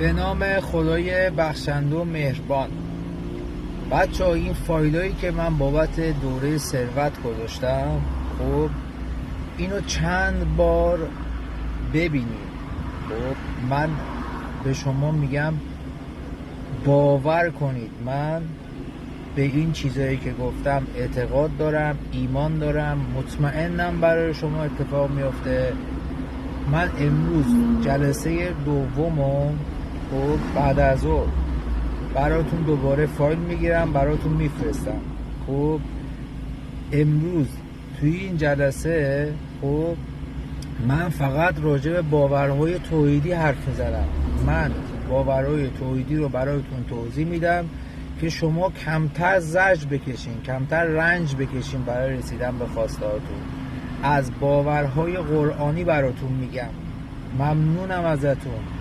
به نام خدای بخشنده و مهربان. بچه ها، این فایلایی که من بابت دوره ثروت گذاشتم، خب اینو چند بار ببینید. خب من به شما میگم باور کنید، من به این چیزایی که گفتم اعتقاد دارم، ایمان دارم، مطمئنم برای شما اتفاق میفته. من امروز جلسه دومو خب بعد از ظهر براتون دوباره فایل میگیرم، براتون میفرستم. خب امروز توی این جلسه خب من فقط راجع به باورهای توحیدی حرف میزنم. من باورهای توحیدی رو براتون توضیح میدم که شما کمتر زجر بکشین، کمتر رنج بکشین برای رسیدن به خواستهاتون. از باورهای قرآنی براتون میگم. ممنونم ازتون.